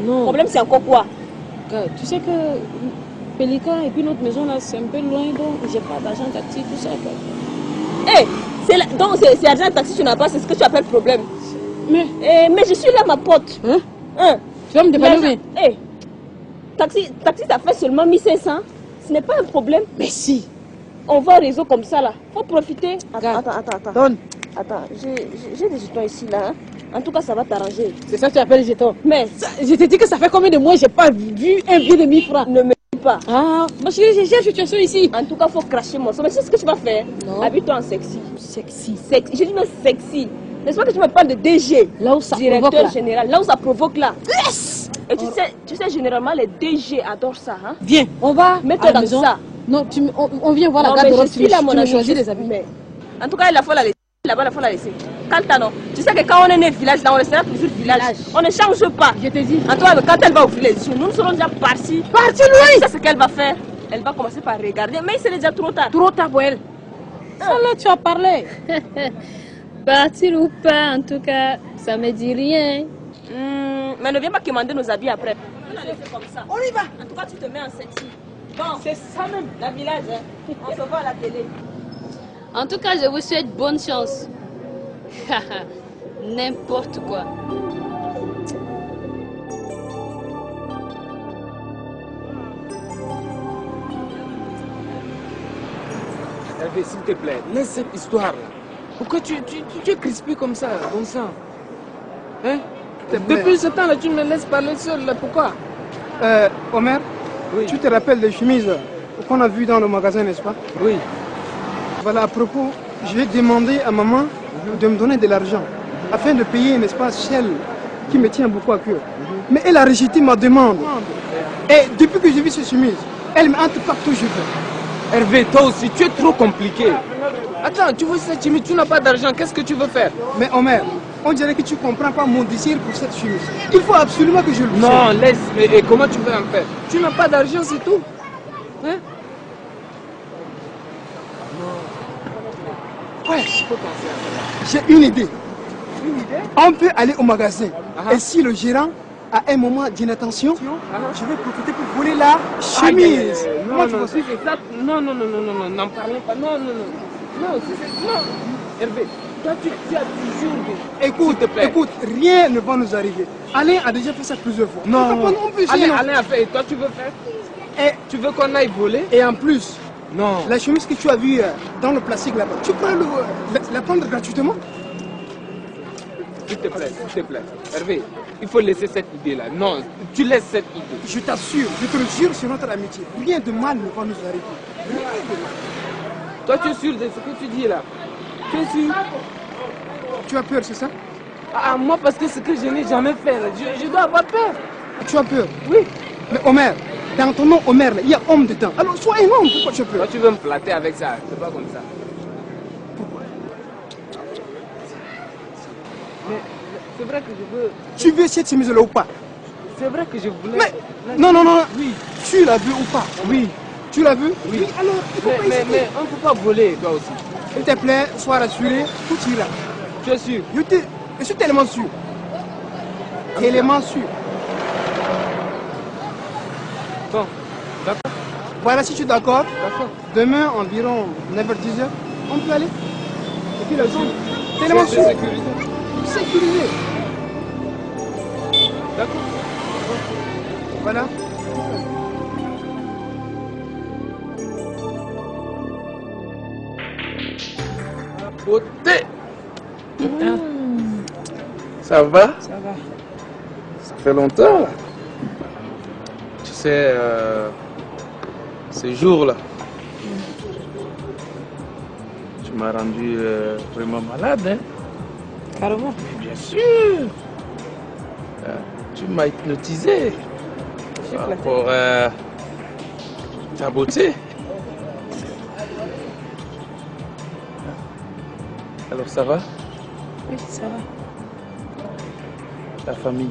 Non. Le problème, c'est encore quoi? Tu sais que Pélican et puis notre maison là, c'est un peu loin, donc j'ai pas d'argent taxi, tout ça. Eh, donc c'est argent taxi, tu n'as pas, c'est ce que tu appelles problème. Mais je suis là, ma pote. Hein? Tu vas me dépanner? Eh, taxi, ça fait seulement 1500. Ce n'est pas un problème. Mais si. On va au réseau comme ça là. Faut profiter. Attends. Donne. Attends, j'ai des jetons ici là. Hein. En tout cas, ça va t'arranger. C'est ça que tu appelles les jetons? Mais je t'ai dit que ça fait combien de mois j'ai pas vu un billet de 1000 francs? Ne me dis pas. Ah, ma chérie, j'ai la situation ici. En tout cas, faut cracher mon sang. Mais c'est ce que tu vas faire. Non. Habille-toi en sexy. Sexy. J'ai dit non sexy. N'est-ce pas que tu me parles de DG? Là où ça directeur provoque, là. général. Là où ça provoque là. Yes. Et tu sais, généralement, les DG adorent ça. Hein? Viens, on va mets-toi dans ça. Non, on vient voir la garde-robe. Tu me choisis les habits. Mais... En tout cas, il faut la laisser. Là-bas, il faut la laisser. Calme-toi, tu sais que quand on est né au village, là, on restera toujours village. On ne change pas. Je te dis. En tout cas, quand elle va ouvrir les yeux, nous serons déjà partis. Partis loin. Tu sais ce qu'elle va faire? Elle va commencer par regarder. Mais c'est déjà trop tard. Trop tard pour elle. Ça là, tu as parlé. Partir ou pas, en tout cas, ça me dit rien. Mais ne viens pas commander nos habits après. On a laissé comme ça. On y va. En tout cas, tu te mets en sexy. Bon, c'est ça même, la village. Hein. On se voit à la télé. En tout cas, je vous souhaite bonne chance. N'importe quoi. Hervé, s'il te plaît, laisse cette histoire-là. Pourquoi tu es crispé comme ça, bon sang? Hein? Depuis ce temps-là, tu me laisses parler seul, là, pourquoi? Omer, oui. Tu te rappelles des chemises qu'on a vues dans le magasin, n'est-ce pas? Oui. Voilà, à propos, je vais demander à maman de me donner de l'argent afin de payer, n'est-ce pas, celle qui me tient beaucoup à cœur. Mais elle a rejeté ma demande. Et depuis que j'ai vu ces chemises, elle me hante partout où je vais. Hervé, toi aussi, tu es trop compliqué. Attends, tu veux cette chemise, tu n'as pas d'argent, qu'est-ce que tu veux faire? Mais Omer, on dirait que tu ne comprends pas mon désir pour cette chemise. Il faut absolument que je le fasse. Non, laisse, mais comment tu veux en faire? Tu n'as pas d'argent, c'est tout. Hein? Ouais, j'ai une idée. On peut aller au magasin. Et si le gérant a un moment d'inattention, je vais profiter pour voler la chemise. Non, n'en parlons pas. Non, Hervé, toi tu as toujours des... Écoute, rien ne va nous arriver. Alain a déjà fait ça plusieurs fois. Non, Alain a fait, et toi tu veux faire? Et tu veux qu'on aille voler? Et en plus, non. La chemise que tu as vue dans le plastique là-bas, tu peux la prendre gratuitement? S'il te plaît. Hervé, il faut laisser cette idée-là. Non, tu laisses cette idée. Je t'assure, je te le jure sur notre amitié. Rien de mal ne va nous arriver. Toi, tu es sûr de ce que tu dis là? Tu es sûr? Tu as peur, c'est ça? Ah, moi, parce que ce que je n'ai jamais fait, là, je dois avoir peur. Tu as peur? Oui. Mais Omer, dans ton nom Omer, il y a homme dedans. Alors sois un homme, pourquoi tu as peur? Toi, tu veux me flatter avec ça, c'est pas comme ça. Pourquoi? Mais c'est vrai que je veux... Tu veux cette chemise-là ou pas? C'est vrai que je voulais... Mais non. Oui. Tu l'as vu ou pas? Oui. Tu l'as vu? Oui. Alors, mais on ne peut pas voler, toi aussi. S'il te plaît, sois rassuré, tout ira. Tu es sûr? Je suis tellement sûr. Tellement sûr. Bon, d'accord. Voilà, si tu es d'accord. D'accord. Demain, environ 9h-10h, on peut aller. Et puis la zone, tellement sûr. Sécurisé. D'accord. Voilà. Beauté. Ça va? Ça va. Ça fait longtemps là. Tu sais, ces jours-là, tu m'as rendu vraiment malade, hein? Carrément. Mais bien sûr. Tu m'as hypnotisé par rapport à ta beauté. Alors ça va? Oui, ça va. Ta famille?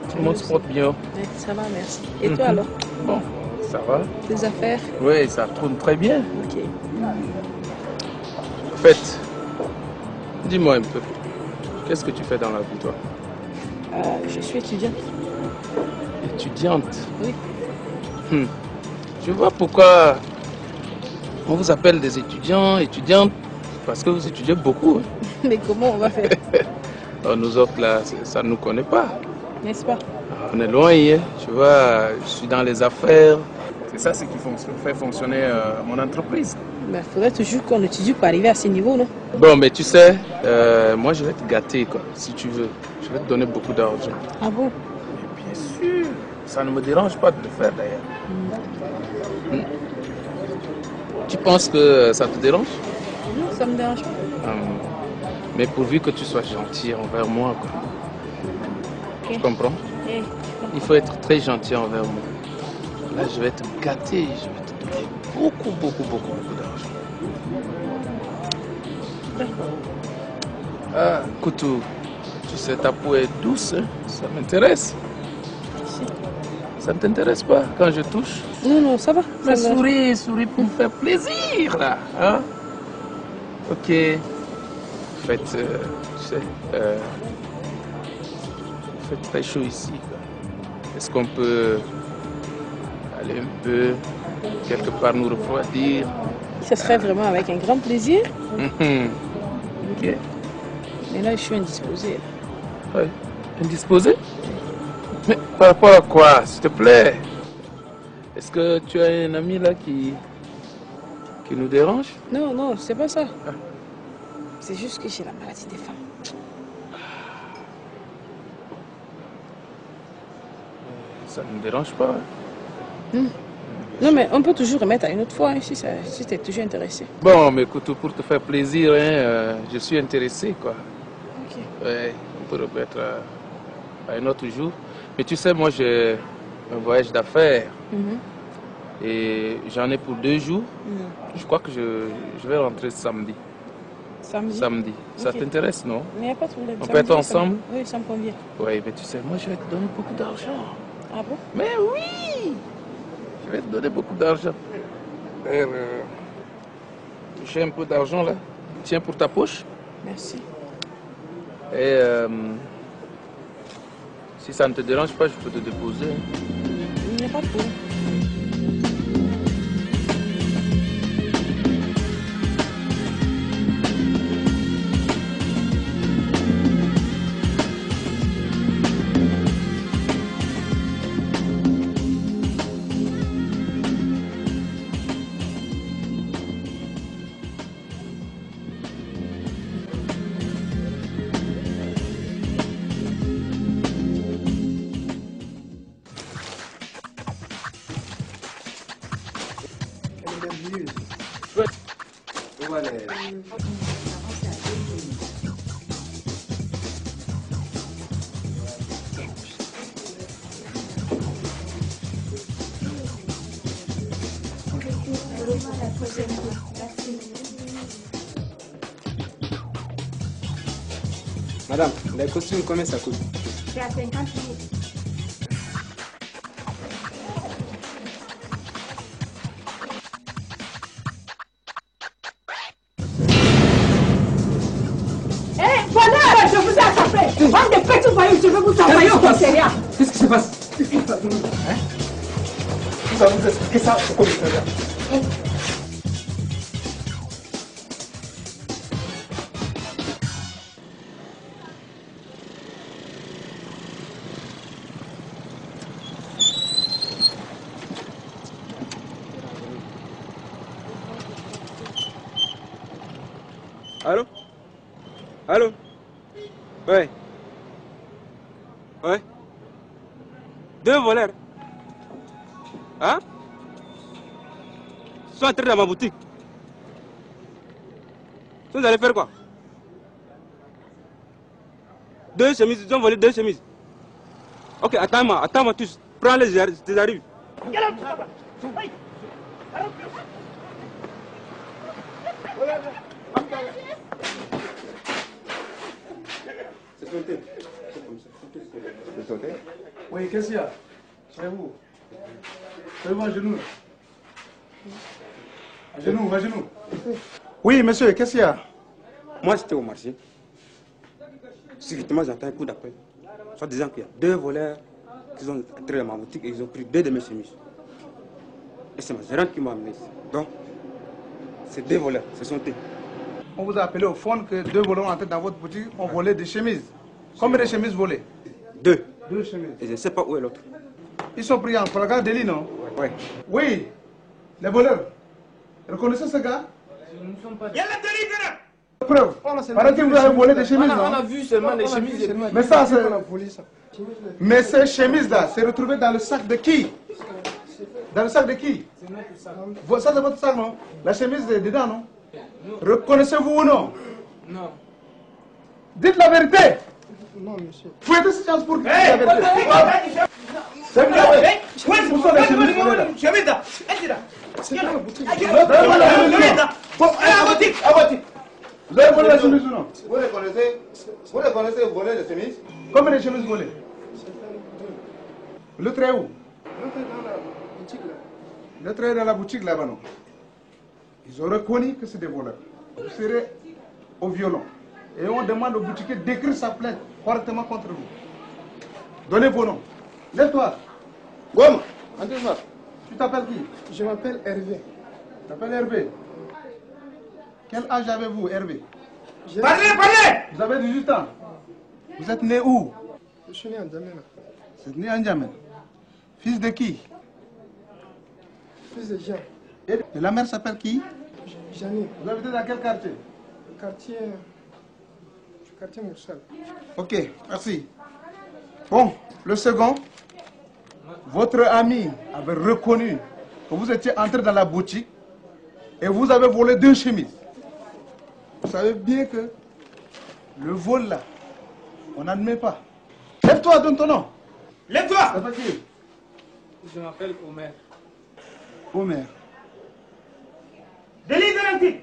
Tout le monde se porte bien? Oui, ça va, merci. Et toi alors? Bon, ça va. Tes affaires? Oui, ça tourne très bien. Ok. En fait, dis-moi un peu, qu'est-ce que tu fais dans la vie, toi? Je suis étudiante. étudiante. Oui. Je vois pourquoi on vous appelle des étudiants, étudiantes, parce que vous étudiez beaucoup. Mais comment on va faire? Nous autres, là, ça ne nous connaît pas. N'est-ce pas? On est loin, hein. Tu vois, je suis dans les affaires. C'est ça ce qui fait fonctionner mon entreprise. Il faudrait toujours qu'on étudie pour arriver à ce niveau, non? Bon, mais tu sais, moi je vais te gâter, quoi, si tu veux. Je vais te donner beaucoup d'argent. Ah bon? Mais bien sûr, ça ne me dérange pas de le faire d'ailleurs. Tu penses que ça te dérange? Non, ça me dérange pas. Mais pourvu que tu sois gentil envers moi, quoi. Okay. Tu comprends? Okay. Il faut être très gentil envers moi. Là, je vais te gâter, je vais te donner beaucoup d'argent. Ah, Koutou, tu sais, ta peau est douce, hein? Ça m'intéresse. Ça ne t'intéresse pas quand je touche? Non, ça va. Mais souris pour me faire plaisir, là. Hein? Ok. En fait, tu sais, il fait très chaud ici. Est-ce qu'on peut aller un peu, quelque part, nous refroidir? Ça serait vraiment avec un grand plaisir. Ok. Mais là, je suis indisposée. Oui. Indisposée? Mais par rapport à quoi, s'il te plaît? Est-ce que tu as un ami là qui nous dérange? Non, c'est pas ça. C'est juste que j'ai la maladie des femmes. Ça ne me dérange pas. Non, mais on peut toujours remettre à une autre fois, hein, si tu es toujours intéressé. Bon, mais écoute, pour te faire plaisir, hein, je suis intéressé, quoi. Ok. Ouais, on peut remettre à un autre jour. Mais tu sais, moi, j'ai un voyage d'affaires. Et j'en ai pour 2 jours. Je crois que je vais rentrer samedi. Samedi. Ça t'intéresse, non? Mais il n'y a pas de problème. On peut être ensemble? Oui, ça me convient. Oui, mais tu sais, moi, je vais te donner beaucoup d'argent. Ah bon? Mais oui! Je vais te donner beaucoup d'argent. J'ai un peu d'argent là. Tiens pour ta poche. Merci. Et si ça ne te dérange pas, je peux te déposer. Il n'y a pas de problème. Madame, les costumes, combien ça coûte? C'est à 50 000. Voilà, je vous ai attrapé. Bande de petits voyous, je vais vous envoyer au commissariat. Qu'est-ce qui se passe? Qu'est-ce qui se passe? Vous avez expliqué ça au commissariat. Allô? Allô? Ouais. Ouais. 2 voleurs. Hein? Ils sont entrés dans ma boutique. Vous allez faire quoi? 2 chemises, ils ont volé 2 chemises. Ok, attends-moi tous. Prends-les, j'arrive. Oui, qu'est-ce qu'il y a? C'est vous. Faites-vous à genoux. À genoux, à genoux. Oui, monsieur, qu'est-ce qu'il y a? Moi, j'étais au marché. Subitement, j'entends un coup d'appel. Soit disant qu'il y a 2 voleurs qu'ils ont entré dans ma boutique et ils ont pris 2 de mes chemises. Et c'est ma gérante qui m'a amené ici. Donc, c'est 2 voleurs, ce sont eux. On vous a appelé au fond que 2 voleurs entrés dans votre boutique ont volé des chemises. Combien de chemises volées? 2. 2 chemises. Et je ne sais pas où est l'autre. Ils sont pris en flagrant délit, non? Oui. Oui, les voleurs. Reconnaissez ce gars? Nous ne sommes pas... Preuve. Paraît que vous avez volé des chemises, On non? a vu seulement les chemises. Mais ça, c'est... Mais ces chemises-là, c'est retrouvé dans le sac de qui? Dans le sac de qui? C'est notre sac. Ça, c'est votre sac, non? La chemise est dedans, non? Reconnaissez-vous ou non? Non. Dites la vérité! Non, monsieur. Vous êtes cette chance pour dire la vérité. C'est vous l'avez. Où sont les chemises volées? C'est la boutique. Vous avez volé la chemise ou non? Vous reconnaissez voler les chemises? Combien de chemises volées? L'autre est où? L'autre est dans la boutique là-bas, non? Ils ont reconnu que c'est des voleurs. Vous serez au violon. Et on demande au boutiquier d'écrire sa plainte correctement contre vous. Donnez vos noms. Lève-toi. Gomme. Tu t'appelles qui? Je m'appelle Hervé. Tu t'appelles Hervé. Quel âge avez-vous, Hervé? Parlez! Vous avez 18 ans. Vous êtes né où? Je suis né en Djamena. Vous êtes né en Djamena. Fils de qui? Fils de Jean. Et la mère s'appelle qui? Jeannie. Vous habitez dans quel quartier? Quartier Moussal. Ok, merci. Bon, le second, votre ami avait reconnu que vous étiez entré dans la boutique et vous avez volé 2 chemises. Vous savez bien que le vol là, on n'admet pas. Lève-toi, donne ton nom. Lève-toi! C'est qui? Je m'appelle Omer. Omer. Délit de l'antique!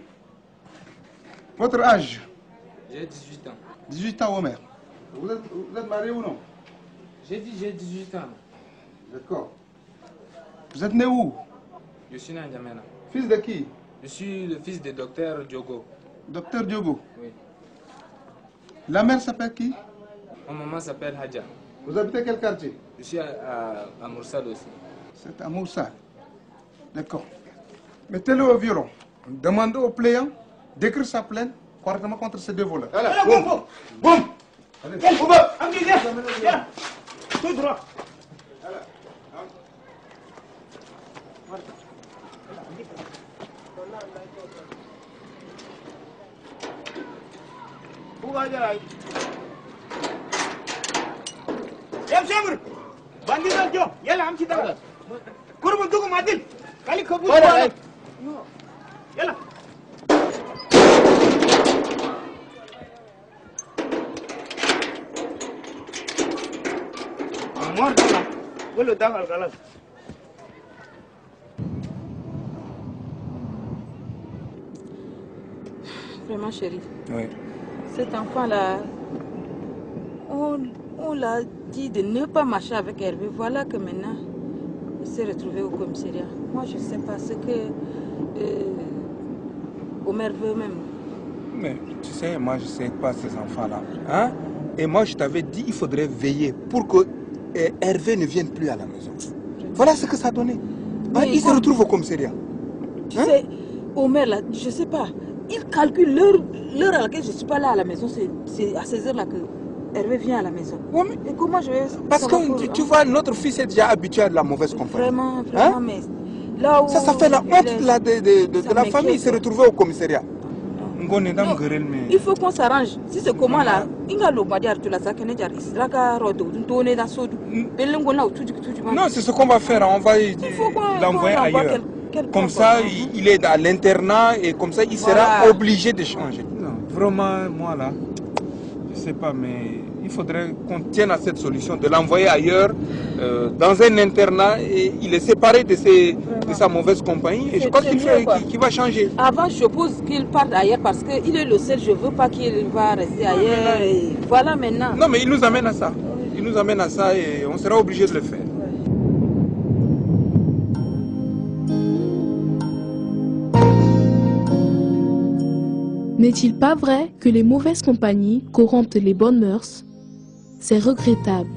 Votre âge? J'ai 18 ans. 18 ans, Omer. Vous êtes marié ou non? J'ai dit j'ai 18 ans. D'accord. Vous êtes né où? Je suis né à N'Djamena. Fils de qui? Je suis le fils du docteur Diogo. Docteur Diogo. Oui. La mère s'appelle qui? Ma maman s'appelle Hadja. Vous habitez quel quartier? Je suis à Moursal aussi. C'est à Moussa. D'accord. Mettez-le au violon. Demandez au plaignant d'écrire sa plainte correctement contre ces 2 voleurs. Allez, boum! Boum! Allez, Viens! Tout droit! Vraiment, chérie. Oui. Cet enfant-là, on l'a dit de ne pas marcher avec Hervé. Voilà que maintenant, il s'est retrouvé au commissariat. Moi, je ne sais pas ce que Omer veut même. Mais tu sais, moi, je ne sais pas ces enfants-là. Hein? Et moi, je t'avais dit, il faudrait veiller pour que Hervé ne vienne plus à la maison. Voilà ce que ça a donné. Hein? Il se retrouve au commissariat. Tu sais, Omer, là, je ne sais pas. Il calcule l'heure à laquelle je ne suis pas là à la maison. C'est à ces heures-là que Hervé vient à la maison. Ouais, Et comment je vais... parce que tu vois, notre fils est déjà habitué à de la mauvaise compagnie. Vraiment, hein? mais là où... Ça fait la honte là, de la famille, il s'est retrouvé au commissariat. Non, il faut qu'on s'arrange. Si c'est comment là, non, c'est ce qu'on va faire. On va l'envoyer ailleurs. Comme ça, il est à l'internat et comme ça, il sera obligé de changer. Non, vraiment, moi là, je sais pas, mais il faudrait qu'on tienne à cette solution, de l'envoyer ailleurs, dans un internat, et il est séparé de sa mauvaise compagnie, et je crois qu'il va changer. Avant, je suppose qu'il parte ailleurs parce qu'il est le seul, je ne veux pas qu'il va rester ailleurs, et voilà maintenant. Non, mais il nous amène à ça. Il nous amène à ça et on sera obligé de le faire. N'est-il pas vrai que les mauvaises compagnies corrompent les bonnes mœurs? C'est regrettable.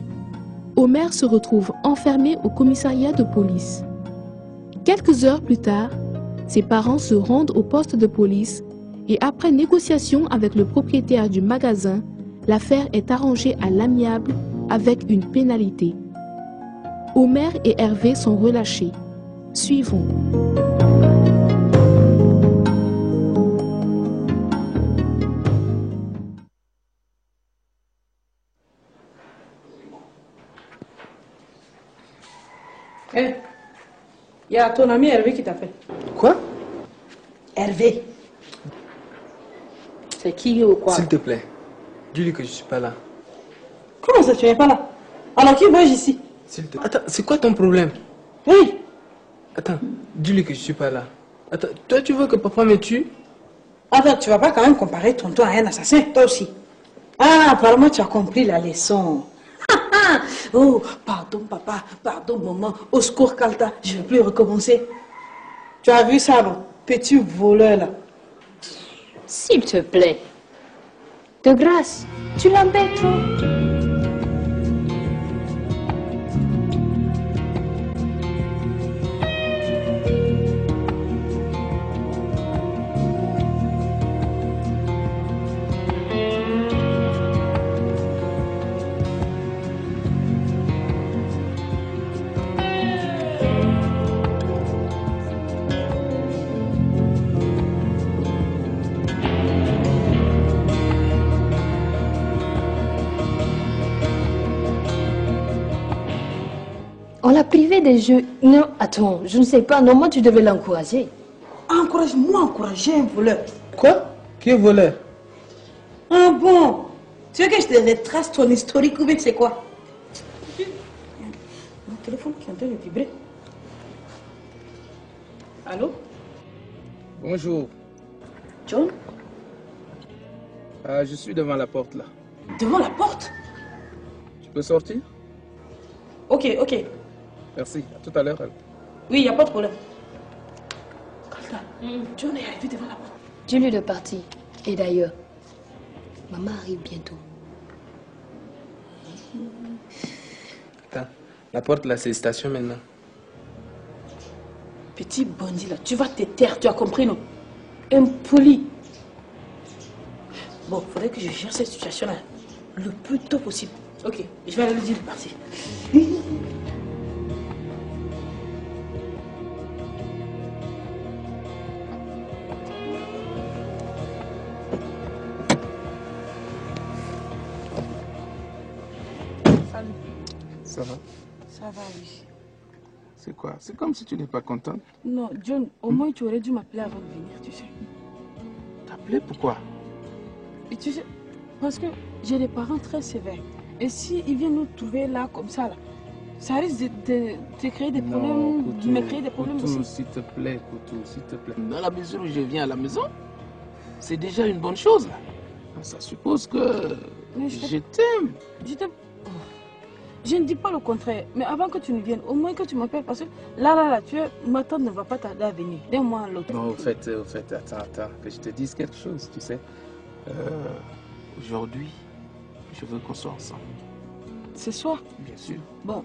Omer se retrouve enfermé au commissariat de police. Quelques heures plus tard, ses parents se rendent au poste de police et après négociation avec le propriétaire du magasin, l'affaire est arrangée à l'amiable avec une pénalité. Omer et Hervé sont relâchés. Suivons. Hé, il y a ton ami Hervé qui t'appelle. Quoi? Hervé. C'est qui ou quoi? S'il te plaît, dis-lui que je suis pas là. Comment ça, tu n'es pas là? Alors qui bouge ici? Attends, c'est quoi ton problème? Oui. Attends, dis-lui que je suis pas là. Attends, toi tu veux que papa me tue? Attends, tu vas pas quand même comparer tonton à un assassin, toi aussi. Ah, apparemment tu as compris la leçon. Oh, pardon papa, pardon maman, au secours Kalta, je ne vais plus recommencer. Tu as vu ça, non? Petit voleur là. S'il te plaît. De grâce, tu l'embêtes trop. On l'a privé des jeux. Non, attends, je ne sais pas. Normalement, tu devais l'encourager. Encourage-moi, encourager un voleur. Quoi? Qui est voleur? Ah bon? Tu veux que je te retrace ton historique ou bien c'est quoi? Mon téléphone qui est en train de vibrer. Allô? Bonjour. John? Je suis devant la porte là. Devant la porte? Tu peux sortir? Ok, ok. Merci, à tout à l'heure. Oui, il n'y a pas de problème. Kalta, John est arrivé devant la porte. Dis-lui de partir. Et d'ailleurs, maman arrive bientôt. Attends, la porte là, c'est station maintenant. Petit bandit là, tu vas te taire, tu as compris non? Impoli. Bon, il faudrait que je gère cette situation là le plus tôt possible. Ok, je vais aller lui dire de partir. Salut. Ça va? Ça va, oui. C'est quoi? C'est comme si tu n'es pas contente. Non, John, au moins tu aurais dû m'appeler avant de venir, tu sais. T'appeler pourquoi? Et tu sais, parce que j'ai des parents très sévères. Et s'ils viennent nous trouver là, comme ça, là, ça risque de créer des problèmes, de me créer des problèmes Koutou, aussi. s'il te plaît, Koutou, s'il te plaît. Dans la mesure où je viens à la maison, c'est déjà une bonne chose. Ça suppose que je t'aime. Je t'aime. Oh. Je ne dis pas le contraire, mais avant que tu ne viennes, au moins que tu m'appelles, parce que là, ma tante ne va pas tarder à venir, d'un mois à l'autre. Non, au fait, attends, que je te dise quelque chose, tu sais. Aujourd'hui, je veux qu'on soit ensemble. Ce soir? Bien sûr. Bon,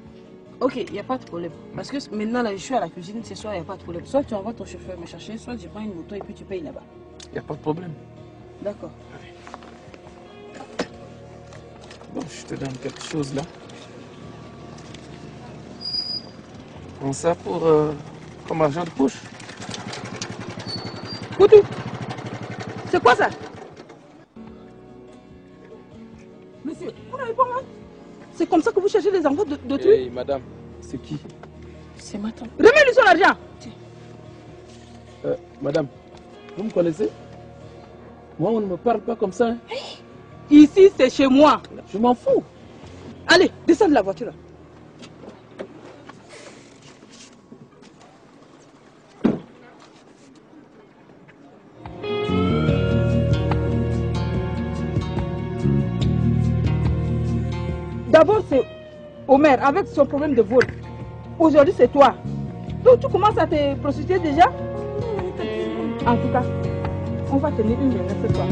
ok, il n'y a pas de problème. Parce que maintenant, là, je suis à la cuisine, ce soir, il n'y a pas de problème. Soit tu envoies ton chauffeur me chercher, soit je prends une moto et puis tu payes là-bas. Il n'y a pas de problème. D'accord. Bon, je te donne quelque chose là. Prends ça pour comme argent de poche. Koutou, c'est quoi ça? Monsieur, vous n'avez pas mal? C'est comme ça que vous cherchez les enfants d'autrui? Hey, madame, c'est qui? C'est ma tante. Remets-lui son argent. Madame, vous me connaissez? Moi, on ne me parle pas comme ça. Hein? Ici, c'est chez moi. Je m'en fous. Allez, descends de la voiture là. D'abord, c'est Omer avec son problème de vol. Aujourd'hui, c'est toi. Donc, tu commences à te prostituer déjà? En tout cas, on va tenir une réunion ce soir.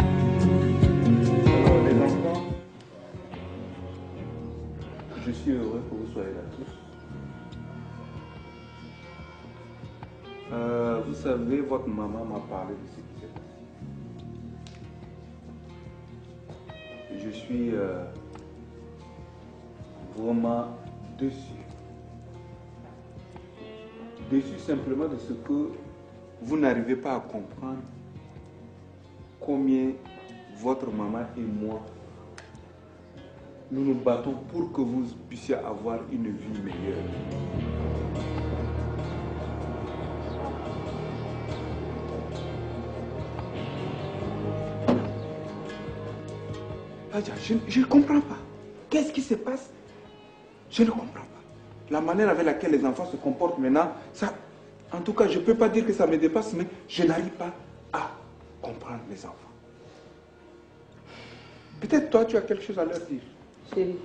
Je suis heureux que vous soyez là tous. Vous savez, votre maman m'a parlé de ce qui s'est passé. Je suis vraiment déçu. Déçu simplement de ce que vous n'arrivez pas à comprendre combien votre maman et moi, nous nous battons pour que vous puissiez avoir une vie meilleure. Je ne comprends pas. Qu'est-ce qui se passe? Je ne comprends pas. La manière avec laquelle les enfants se comportent maintenant, ça, en tout cas, je ne peux pas dire que ça me dépasse, mais je n'arrive pas à comprendre les enfants. Peut-être toi, tu as quelque chose à leur dire. Chérie,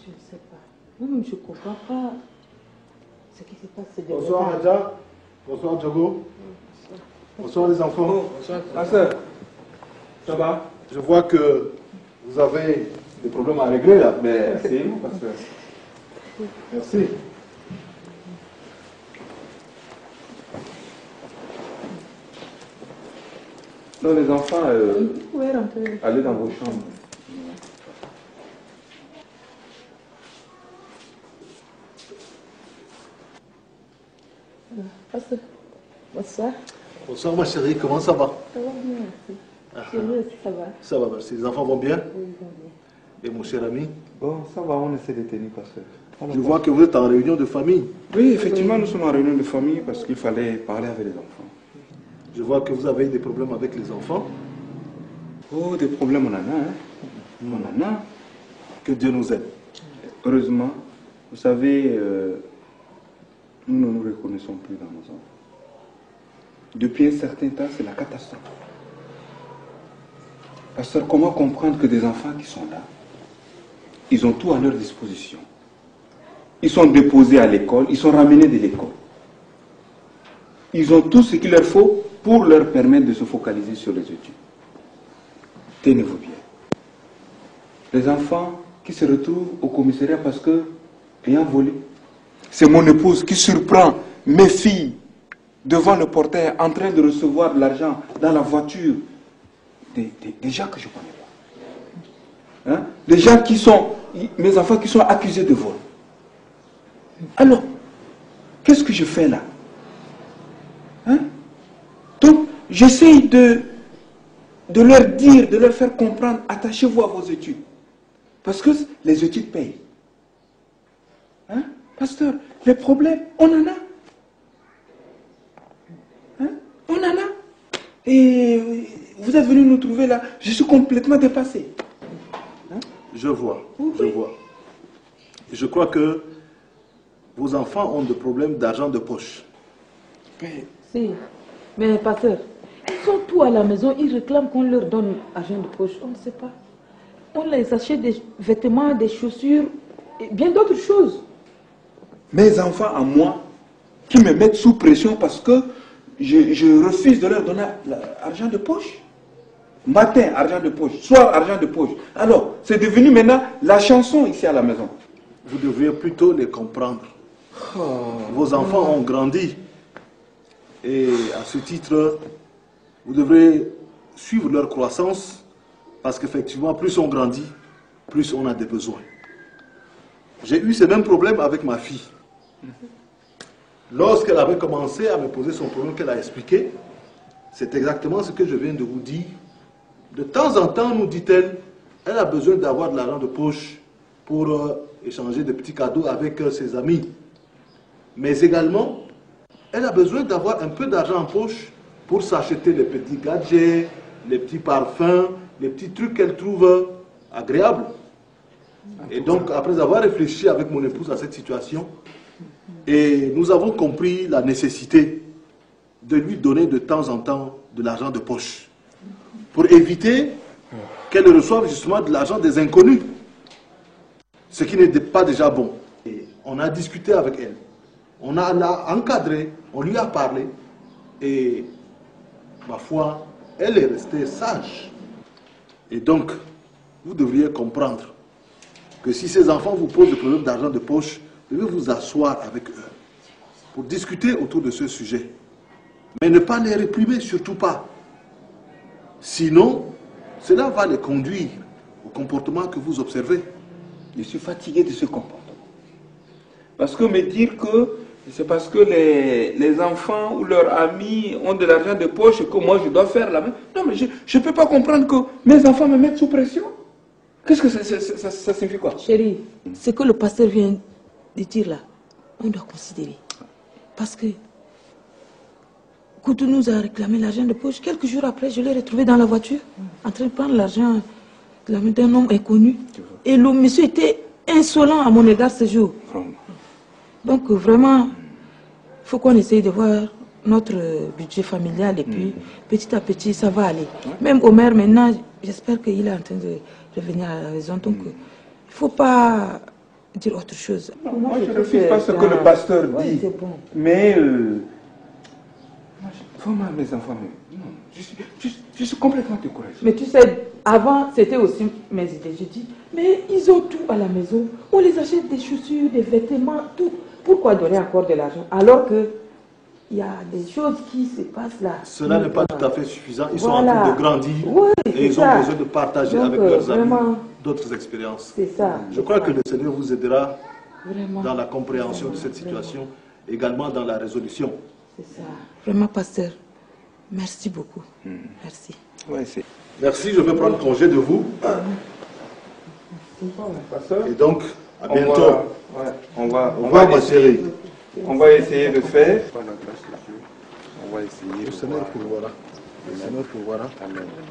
je ne sais pas. Moi-même, je ne comprends pas ce qui se passe. Bonsoir, Hadja. Bonsoir, Djogo. Bonsoir, les enfants. Bonsoir. Ma soeur, ça va? Je vois que vous avez des problèmes à régler là. Mais c'est vous, pasteur. Merci. Non, les enfants, allez dans vos chambres. Bonsoir. Bonsoir, ma chérie. Comment ça va? Ça va bien, merci. Chérie aussi, ça va? Ça va, merci. Les enfants vont bien? Oui, ils vont bien. Et mon cher ami? Bon, ça va, on essaie de tenir, pasteur. Je vois que vous êtes en réunion de famille. Oui, effectivement, nous sommes en réunion de famille parce qu'il fallait parler avec les enfants. Je vois que vous avez des problèmes avec les enfants. Oh, des problèmes, on en a, hein? On en a. Que Dieu nous aide. Heureusement, vous savez, nous ne nous reconnaissons plus dans nos enfants. Depuis un certain temps, c'est la catastrophe. Pasteur, comment comprendre que des enfants qui sont là, ils ont tout à leur disposition. Ils sont déposés à l'école, ils sont ramenés de l'école. Ils ont tout ce qu'il leur faut pour leur permettre de se focaliser sur les études. Tenez-vous bien. Les enfants qui se retrouvent au commissariat parce que ayant volé. C'est mon épouse qui surprend mes filles devant le portail en train de recevoir de l'argent dans la voiture. Des gens que je ne connais pas. Hein? Des gens qui sont, mes enfants qui sont accusés de vol. Alors, qu'est-ce que je fais là? Hein? Donc, j'essaye de leur dire, de leur faire comprendre, attachez-vous à vos études. Parce que les études payent. Hein? Pasteur, les problèmes, on en a. Hein? On en a. Et vous êtes venus nous trouver là, je suis complètement dépassé. Hein? Je vois, je vois. Je crois que vos enfants ont des problèmes d'argent de poche. Si, mais pasteur, ils ont tout à la maison, ils réclament qu'on leur donne argent de poche, on ne sait pas. On les achète des vêtements, des chaussures, et bien d'autres choses. Mes enfants à moi, qui me mettent sous pression parce que je refuse de leur donner l'argent de poche. Matin, argent de poche. Soir, argent de poche. Alors, c'est devenu maintenant la chanson ici à la maison. Vous devriez plutôt les comprendre. Vos enfants ont grandi. Et à ce titre, vous devrez suivre leur croissance parce qu'effectivement, plus on grandit, plus on a des besoins. J'ai eu ces mêmes problèmes avec ma fille. Lorsqu'elle avait commencé à me poser son problème qu'elle a expliqué, c'est exactement ce que je viens de vous dire. De temps en temps, nous dit-elle, elle a besoin d'avoir de l'argent de poche pour échanger des petits cadeaux avec ses amis. Mais également, elle a besoin d'avoir un peu d'argent en poche pour s'acheter les petits gadgets, les petits parfums, les petits trucs qu'elle trouve agréables. Et donc, après avoir réfléchi avec mon épouse à cette situation, et nous avons compris la nécessité de lui donner de temps en temps de l'argent de poche pour éviter qu'elle reçoive justement de l'argent des inconnus, ce qui n'est pas déjà bon. Et on a discuté avec elle, on l'a encadré, on lui a parlé et ma foi, elle est restée sage. Et donc, vous devriez comprendre que si ces enfants vous posent des problèmes d'argent de poche, vous devez vous asseoir avec eux pour discuter autour de ce sujet. Mais ne pas les réprimer, surtout pas. Sinon, cela va les conduire au comportement que vous observez. Je suis fatigué de ce comportement. Parce que me dire que c'est parce que les enfants ou leurs amis ont de l'argent de poche que moi je dois faire la même. Non, mais je ne peux pas comprendre que mes enfants me mettent sous pression. Qu'est-ce que ça signifie quoi? Chérie, ce que le pasteur vient de dire là, on doit considérer. Parce que Koudou nous a réclamé l'argent de poche. Quelques jours après, je l'ai retrouvé dans la voiture, en train de prendre l'argent de la main d'un homme inconnu. Et le monsieur était insolent à mon égard ce jour. Donc vraiment, il faut qu'on essaye de voir notre budget familial et puis petit à petit, ça va aller. Même Omer, maintenant, j'espère qu'il est en train de revenir à la raison. Donc, il ne faut pas dire autre chose. Moi, je ne refuse pas ce que le pasteur dit. Bon. Mais, vraiment, mes enfants, non, je suis complètement découragé. Mais tu sais, avant, c'était aussi mes idées. Je dis, mais ils ont tout à la maison. On les achète des chaussures, des vêtements, tout. Pourquoi donner encore de l'argent alors que il y a des choses qui se passent là? Cela n'est pas tout à fait suffisant. Ils sont en train de grandir et ils ont besoin de partager avec leurs amis d'autres expériences. C'est ça. Je crois que le Seigneur vous aidera dans la compréhension de cette situation, également dans la résolution. C'est ça. Vraiment, pasteur, merci beaucoup. Merci. Merci, je vais prendre congé de vous. Et donc, à bientôt. On va ma chérie. On va essayer de faire. On va essayer. Le Seigneur pourvoira. Le Seigneur pourvoira.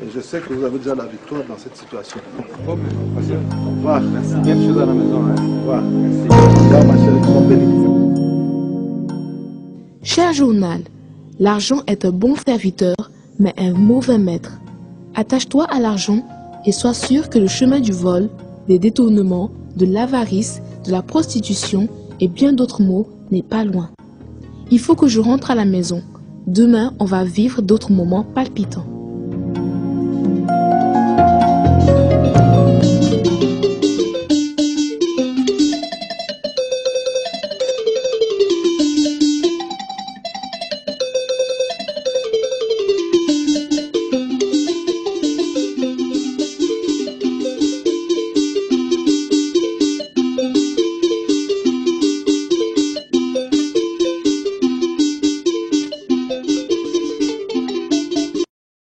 Et je sais que vous avez déjà la victoire dans cette situation. Au revoir. Merci. Bien de choses à la maison. Au revoir. Merci. Au revoir, ma chérie. Sois bénie. Cher journal, l'argent est un bon serviteur, mais un mauvais maître. Attache-toi à l'argent et sois sûr que le chemin du vol, des détournements, de l'avarice, de la prostitution et bien d'autres maux n'est pas loin. Il faut que je rentre à la maison. Demain, on va vivre d'autres moments palpitants.